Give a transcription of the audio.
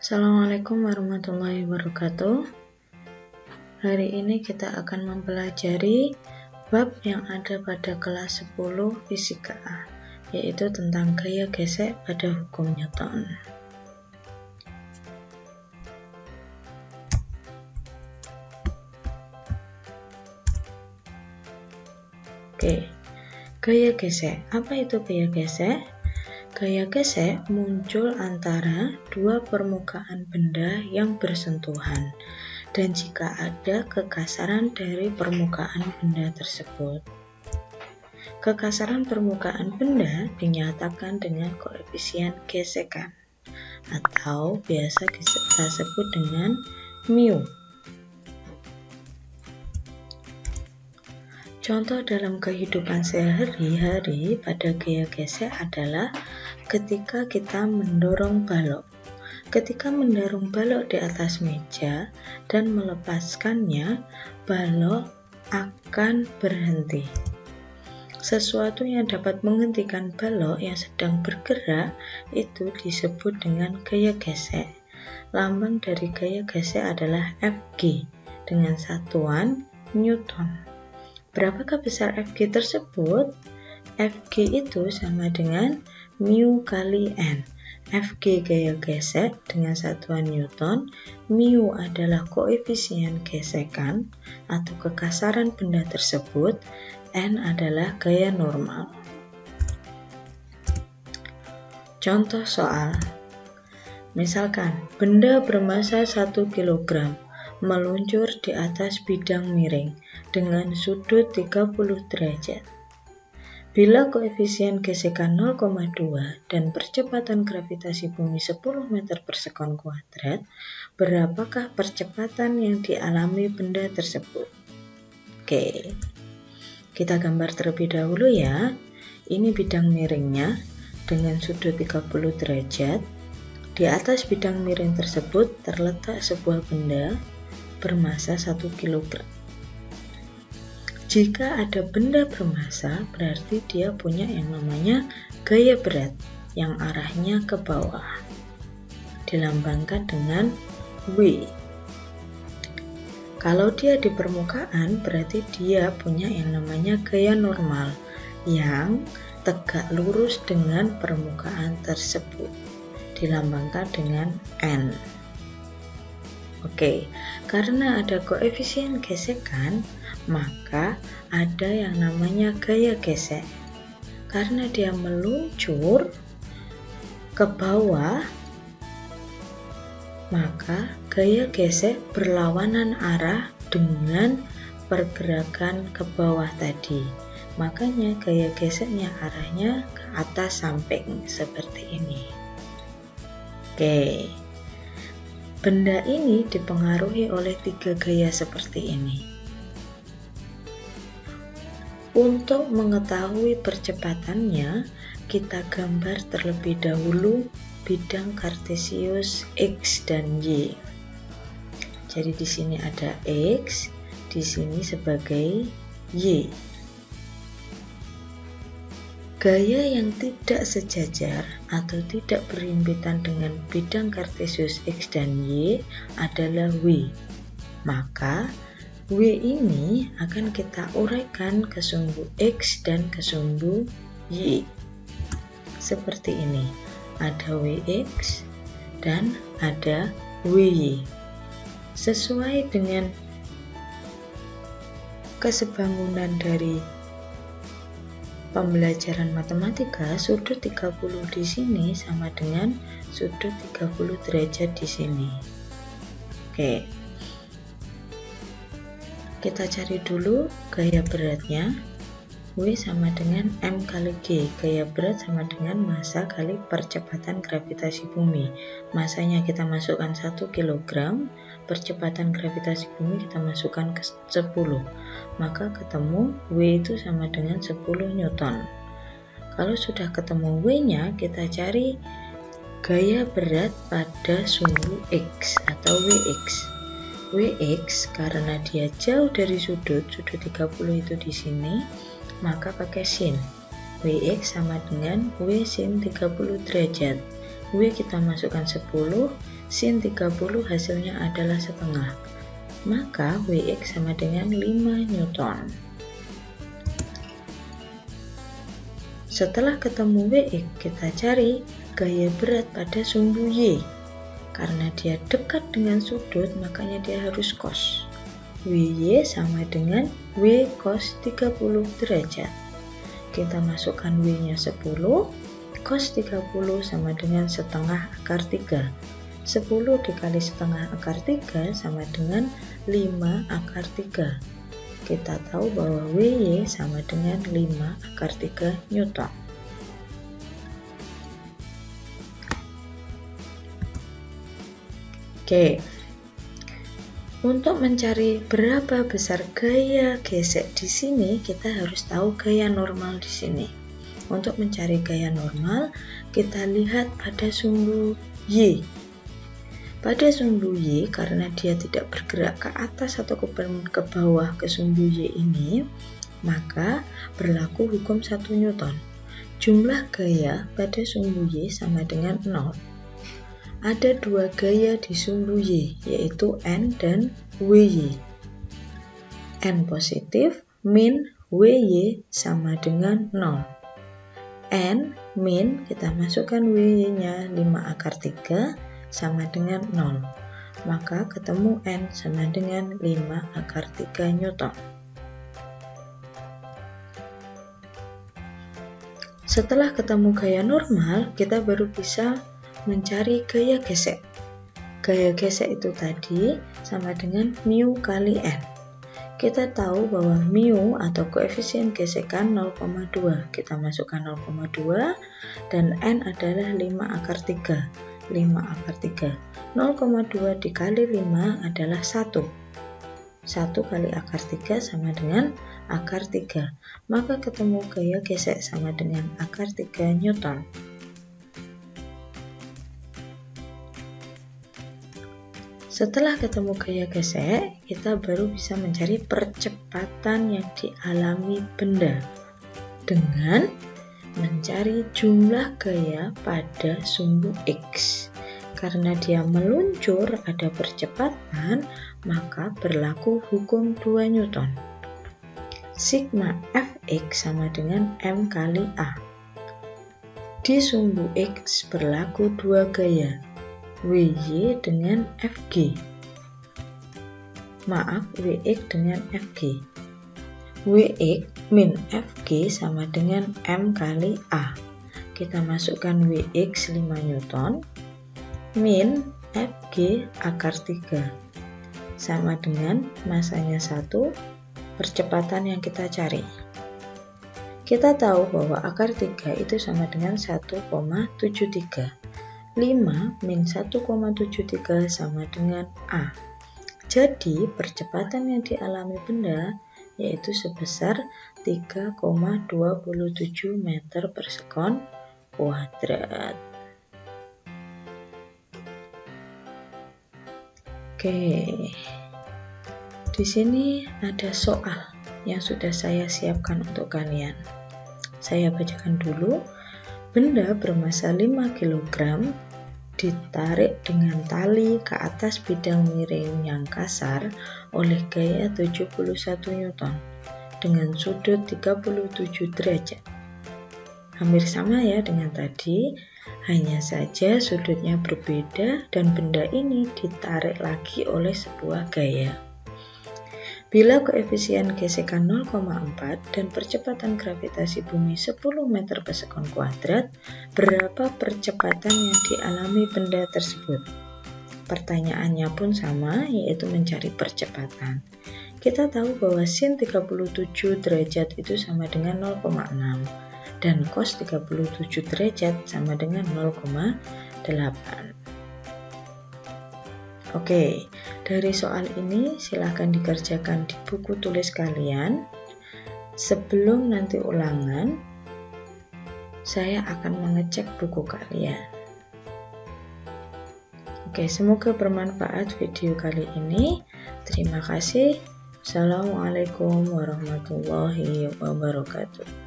Assalamualaikum warahmatullahi wabarakatuh. Hari ini kita akan mempelajari bab yang ada pada kelas 10 Fisika A, yaitu tentang gaya gesek pada hukum Newton. Oke, gaya gesek. Apa itu gaya gesek? Gaya gesek muncul antara dua permukaan benda yang bersentuhan, dan jika ada kekasaran dari permukaan benda tersebut. Kekasaran permukaan benda dinyatakan dengan koefisien gesekan, atau biasa kita sebut dengan mu. Contoh dalam kehidupan sehari-hari pada gaya gesek adalah ketika kita mendorong balok. Ketika mendorong balok di atas meja dan melepaskannya, balok akan berhenti. Sesuatu yang dapat menghentikan balok yang sedang bergerak itu disebut dengan gaya gesek. Lambang dari gaya gesek adalah Fg dengan satuan Newton. Berapakah besar Fg tersebut? Fg itu sama dengan mu kali N. Fg gaya gesek dengan satuan Newton, mu adalah koefisien gesekan atau kekasaran benda tersebut, N adalah gaya normal. Contoh soal. Misalkan, benda bermasa 1 kg meluncur di atas bidang miring dengan sudut 30 derajat. Bila koefisien gesekan 0,2 dan percepatan gravitasi bumi 10 meter per sekon kuadrat, berapakah percepatan yang dialami benda tersebut? Oke, kita gambar terlebih dahulu ya. Ini bidang miringnya dengan sudut 30 derajat. Di atas bidang miring tersebut terletak sebuah benda bermasa 1 kg. Jika ada benda bermasa, berarti dia punya yang namanya gaya berat yang arahnya ke bawah, dilambangkan dengan W. Kalau dia di permukaan, berarti dia punya yang namanya gaya normal yang tegak lurus dengan permukaan tersebut, dilambangkan dengan N. Oke, karena ada koefisien gesekan, maka ada yang namanya gaya gesek. Karena dia meluncur ke bawah, maka gaya gesek berlawanan arah dengan pergerakan ke bawah tadi. Makanya gaya geseknya arahnya ke atas samping seperti ini. Oke. Benda ini dipengaruhi oleh 3 gaya seperti ini. Untuk mengetahui percepatannya, kita gambar terlebih dahulu bidang kartesius X dan Y. Jadi di sini ada X, di sini sebagai Y. Gaya yang tidak sejajar atau tidak berhimpitan dengan bidang kartesius X dan Y adalah W. Maka W ini akan kita uraikan ke sumbu X dan ke sumbu Y. Seperti ini. Ada Wx dan ada Wy. Sesuai dengan kesebangunan dari pembelajaran matematika, sudut 30 di sini sama dengan sudut 30 derajat di sini. Oke. Kita cari dulu gaya beratnya. W sama dengan M kali G. Gaya berat sama dengan massa kali percepatan gravitasi bumi. Masanya kita masukkan 1 kg, percepatan gravitasi bumi kita masukkan ke 10. Maka ketemu W itu sama dengan 10 Newton. Kalau sudah ketemu W-nya, kita cari gaya berat pada sumbu X atau Wx. Wx karena dia jauh dari sudut 30 itu di sini, maka pakai sin. Wx sama dengan W sin 30 derajat. W kita masukkan 10, sin 30 hasilnya adalah setengah. Maka Wx sama dengan 5 Newton. Setelah ketemu Wx, kita cari gaya berat pada sumbu Y. Karena dia dekat dengan sudut, makanya dia harus cos. Wy sama dengan W cos 30 derajat. Kita masukkan W-nya 10, cos 30 sama dengan setengah akar 3. 10 dikali setengah akar 3 sama dengan 5 akar 3. Kita tahu bahwa Wy sama dengan 5 akar 3 Newton. Oke. Untuk mencari berapa besar gaya gesek di sini, kita harus tahu gaya normal di sini. Untuk mencari gaya normal, kita lihat pada sumbu Y. Pada sumbu Y, karena dia tidak bergerak ke atas atau ke bawah ke sumbu Y ini, maka berlaku hukum 1 Newton. Jumlah gaya pada sumbu Y sama dengan 0. Ada 2 gaya di sumbu Y, yaitu N dan Wy. N positif, min Wy sama dengan 0. N min, kita masukkan Wy-nya 5 akar 3 sama dengan 0. Maka ketemu N sama dengan 5 akar 3 Newton. Setelah ketemu gaya normal, kita baru bisa mencari gaya gesek. Gaya gesek itu tadi sama dengan mu kali N. Kita tahu bahwa mu atau koefisien gesekan 0,2. Kita masukkan 0,2 dan N adalah 5 akar 3. 5 akar 3. 0,2 dikali 5 adalah 1. 1 kali akar 3 sama dengan akar 3. Maka ketemu gaya gesek sama dengan akar 3 Newton. Setelah ketemu gaya gesek, kita baru bisa mencari percepatan yang dialami benda dengan mencari jumlah gaya pada sumbu X. Karena dia meluncur ada percepatan, maka berlaku hukum 2 Newton. Sigma Fx sama dengan M kali A. Di sumbu X berlaku 2 gaya, Wy dengan Fg. Maaf, Wx dengan Fg. Wx min Fg sama dengan M kali A. Kita masukkan Wx 5 Newton min Fg akar 3 sama dengan masanya 1, percepatan yang kita cari. Kita tahu bahwa akar 3 itu sama dengan 1,73. 5 min 1,73 sama dengan A. Jadi percepatan yang dialami benda yaitu sebesar 3,27 meter per sekon kuadrat. Oke, di sini ada soal yang sudah saya siapkan untuk kalian. Saya bacakan dulu. Benda bermasa 5 kg ditarik dengan tali ke atas bidang miring yang kasar oleh gaya 71 Newton dengan sudut 37 derajat. Hampir sama ya dengan tadi, hanya saja sudutnya berbeda dan benda ini ditarik lagi oleh sebuah gaya. Bila koefisien gesekan 0,4 dan percepatan gravitasi bumi 10 meter per sekon kuadrat, berapa percepatan yang dialami benda tersebut? Pertanyaannya pun sama, yaitu mencari percepatan. Kita tahu bahwa sin 37 derajat itu sama dengan 0,6 dan cos 37 derajat sama dengan 0,8. Oke, dari soal ini silahkan dikerjakan di buku tulis kalian. Sebelum nanti ulangan, saya akan mengecek buku kalian. Oke, semoga bermanfaat video kali ini. Terima kasih. Assalamualaikum warahmatullahi wabarakatuh.